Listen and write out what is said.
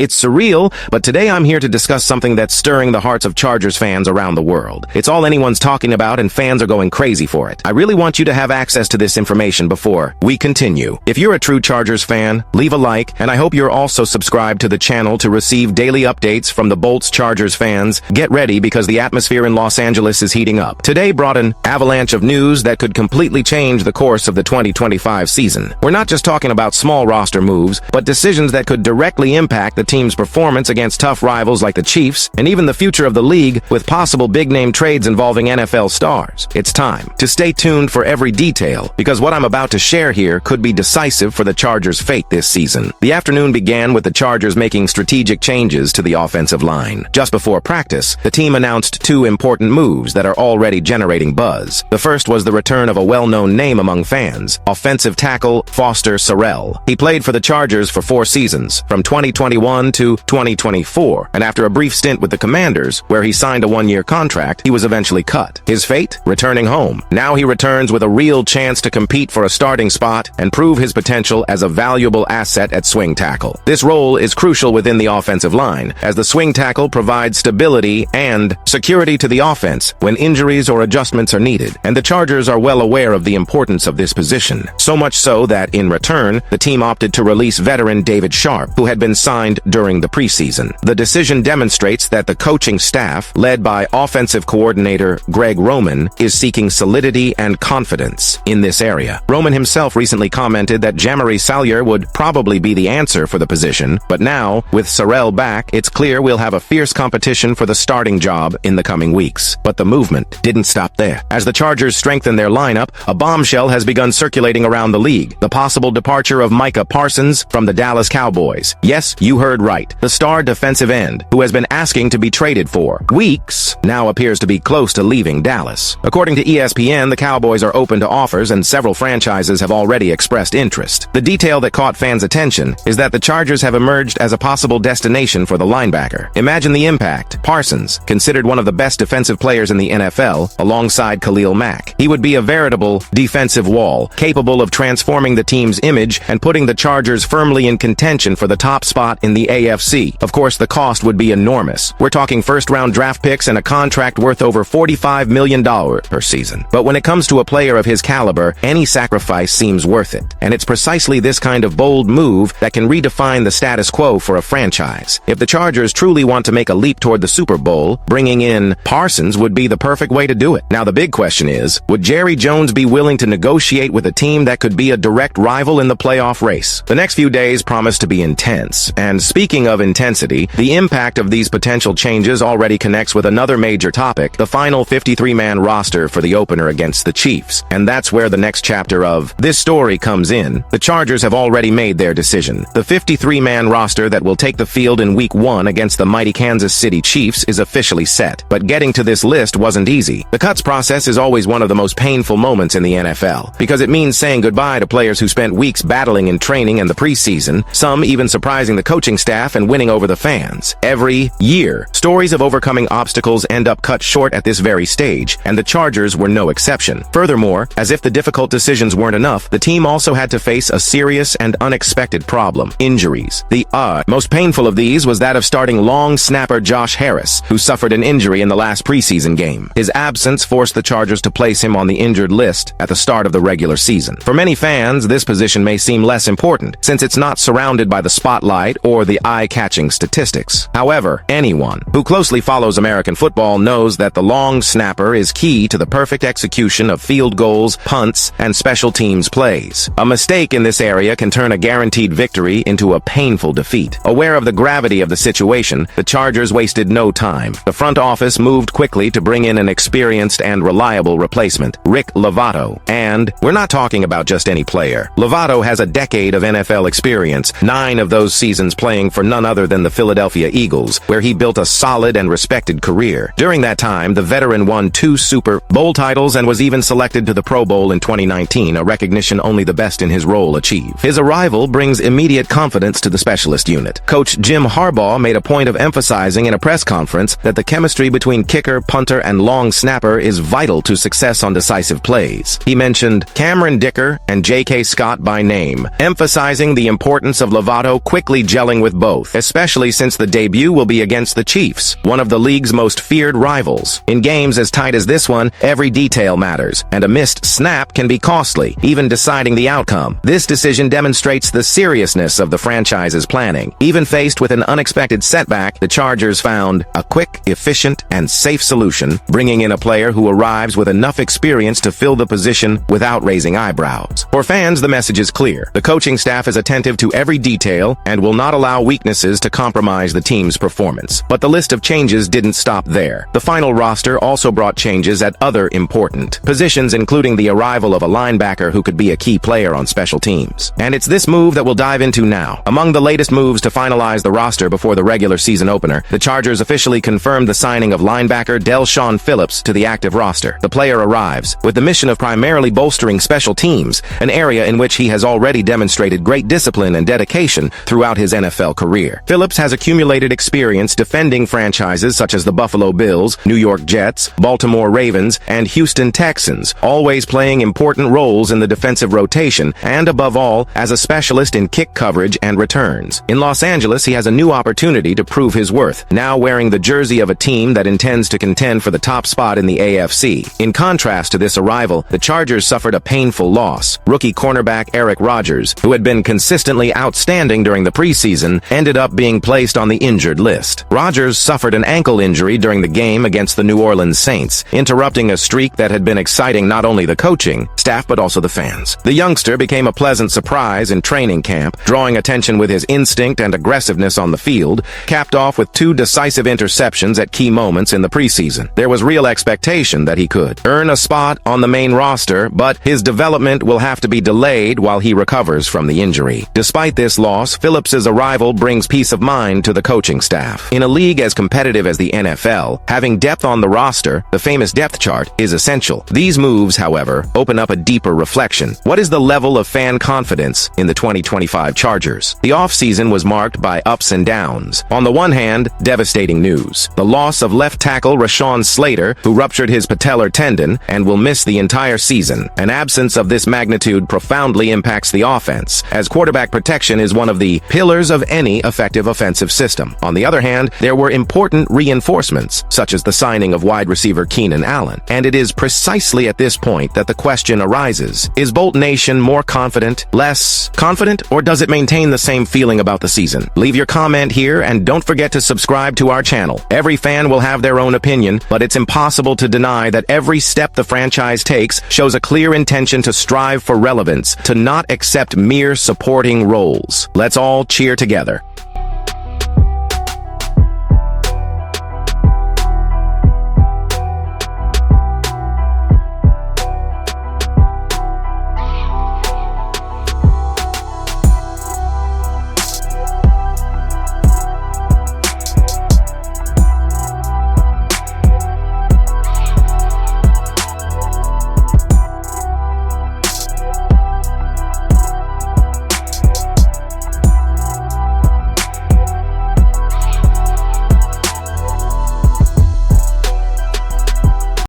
It's surreal, but today I'm here to discuss something that's stirring the hearts of Chargers fans around the world. It's all anyone's talking about and fans are going crazy for it. I really want you to have access to this information before we continue. If you're a true Chargers fan, leave a like, and I hope you're also subscribed to the channel to receive daily updates from the Bolts Chargers fans. Get ready because the atmosphere in Los Angeles is heating up. Today brought an avalanche of news that could completely change the course of the 2025 season. We're not just talking about small roster moves, but decisions that could directly impact the team's performance against tough rivals like the Chiefs, and even the future of the league with possible big-name trades involving NFL stars. It's time to stay tuned for every detail, because what I'm about to share here could be decisive for the Chargers' fate this season. The afternoon began with the Chargers making strategic changes to the offensive line. Just before practice, the team announced two important moves that are already generating buzz. The first was the return of a well-known name among fans, offensive tackle Foster Sarell. He played for the Chargers for 4 seasons, from 2021 to 2024, and after a brief stint with the Commanders, where he signed a 1-year contract, he was eventually cut. His fate? Returning home. Now he returns with a real chance to compete for a starting spot and prove his potential as a valuable asset at swing tackle. This role is crucial within the offensive line, as the swing tackle provides stability and security to the offense when injuries or adjustments are needed, and the Chargers are well aware of the importance of this position. So much so that, in return, the team opted to release veteran David Sharp, who had been signed during the preseason. The decision demonstrates that the coaching staff, led by offensive coordinator Greg Roman, is seeking solidity and confidence in this area. Roman himself recently commented that Jamari Salyer would probably be the answer for the position, but now, with Sarell back, it's clear we'll have a fierce competition for the starting job in the coming weeks. But the movement didn't stop there. As the Chargers strengthen their lineup, a bombshell has begun circulating around the league: the possible departure of Micah Parsons from the Dallas Cowboys. Yes, you heard right. The star defensive end, who has been asking to be traded for weeks, now appears to be close to leaving Dallas. According to ESPN, the Cowboys are open to offers and several franchises have already expressed interest. The detail that caught fans' attention is that the Chargers have emerged as a possible destination for the linebacker. Imagine the impact. Parsons, considered one of the best defensive players in the NFL, alongside Khalil Mack. He would be a veritable defensive wall, capable of transforming the team's image and putting the Chargers firmly in contention for the top spot in the AFC. Of course, the cost would be enormous. We're talking first-round draft picks and a contract worth over $45 million per season. But when it comes to a player of his caliber, any sacrifice seems worth it. And it's precisely this kind of bold move that can redefine the status quo for a franchise. If the Chargers truly want to make a leap toward the Super Bowl, bringing in Parsons would be the perfect way to do it. Now the big question is, would Jerry Jones be willing to negotiate with a team that could be a direct rival in the playoff race? The next few days promise to be intense. And speaking of intensity, the impact of these potential changes already connects with another major topic: the final 53-man roster for the opener against the Chiefs. And that's where the next chapter of this story comes in. The Chargers have already made their decision. The 53-man roster that will take the field in Week 1 against the mighty Kansas City Chiefs is officially set. But getting to this list wasn't easy. The cuts process is always one of the most painful moments in the NFL, because it means saying goodbye to players who spent weeks battling in training and the preseason, some even surprising the coaching staff and winning over the fans. Every year, stories of overcoming obstacles end up cut short at this very stage, and the Chargers were no exception. Furthermore, as if the difficult decisions weren't enough, the team also had to face a serious and unexpected problem: injuries. The most painful of these was that of starting long snapper Josh Harris, who suffered an injury in the last preseason game. His absence forced the Chargers to place him on the injured list at the start of the regular season. For many fans, this position may seem less important, since it's not surrounded by the spotlight or the eye-catching statistics. However, anyone who closely follows American football knows that the long snapper is key to the perfect execution of field goals, punts, and special teams plays. A mistake in this area can turn a guaranteed victory into a painful defeat. Aware of the gravity of the situation, the Chargers wasted no time. The front office moved quickly to bring in an experienced and reliable replacement, Rick Lovato. And we're not talking about just any player. Lovato has a decade of NFL experience, 9 of those seasons playing for none other than the Philadelphia Eagles, where he built a solid and respected career. During that time, the veteran won 2 Super Bowl titles and was even selected to the Pro Bowl in 2019, a recognition only the best in his role achieve. His arrival brings immediate confidence to the specialist unit. Coach Jim Harbaugh made a point of emphasizing in a press conference that the chemistry between kicker, punter, and long snapper is vital to success on decisive plays. He mentioned Cameron Dicker and J.K. Scott by name, emphasizing the importance of Lovato quickly gelling with with both, especially since the debut will be against the Chiefs, one of the league's most feared rivals. In games as tight as this one, every detail matters, and a missed snap can be costly, even deciding the outcome. This decision demonstrates the seriousness of the franchise's planning. Even faced with an unexpected setback, the Chargers found a quick, efficient, and safe solution, bringing in a player who arrives with enough experience to fill the position without raising eyebrows. For fans, the message is clear. The coaching staff is attentive to every detail and will not allow weaknesses to compromise the team's performance. But the list of changes didn't stop there. The final roster also brought changes at other important positions, including the arrival of a linebacker who could be a key player on special teams. And it's this move that we'll dive into now. Among the latest moves to finalize the roster before the regular season opener, the Chargers officially confirmed the signing of linebacker Del'Shawn Phillips to the active roster. The player arrives with the mission of primarily bolstering special teams, an area in which he has already demonstrated great discipline and dedication throughout his NFL career. Phillips has accumulated experience defending franchises such as the Buffalo Bills, New York Jets, Baltimore Ravens, and Houston Texans, always playing important roles in the defensive rotation and, above all, as a specialist in kick coverage and returns. In Los Angeles, he has a new opportunity to prove his worth, now wearing the jersey of a team that intends to contend for the top spot in the AFC. In contrast to this arrival, the Chargers suffered a painful loss. Rookie cornerback Eric Rodgers, who had been consistently outstanding during the preseason, ended up being placed on the injured list. Rodgers suffered an ankle injury during the game against the New Orleans Saints, interrupting a streak that had been exciting not only the coaching staff but also the fans. The youngster became a pleasant surprise in training camp, drawing attention with his instinct and aggressiveness on the field, capped off with 2 decisive interceptions at key moments in the preseason. There was real expectation that he could earn a spot on the main roster, but his development will have to be delayed while he recovers from the injury. Despite this loss, Phillips's arrival brings peace of mind to the coaching staff. In a league as competitive as the NFL, having depth on the roster, the famous depth chart, is essential. These moves, however, open up a deeper reflection. What is the level of fan confidence in the 2025 Chargers? The offseason was marked by ups and downs. On the one hand, devastating news. The loss of left tackle Rashawn Slater, who ruptured his patellar tendon and will miss the entire season. An absence of this magnitude profoundly impacts the offense, as quarterback protection is one of the pillars of any effective offensive system. On the other hand, there were important reinforcements, such as the signing of wide receiver Keenan Allen. And it is precisely at this point that the question arises: is Bolt Nation more confident, less confident, or does it maintain the same feeling about the season? Leave your comment here and don't forget to subscribe to our channel. Every fan will have their own opinion, but it's impossible to deny that every step the franchise takes shows a clear intention to strive for relevance, to not accept mere supporting roles. Let's all cheer together.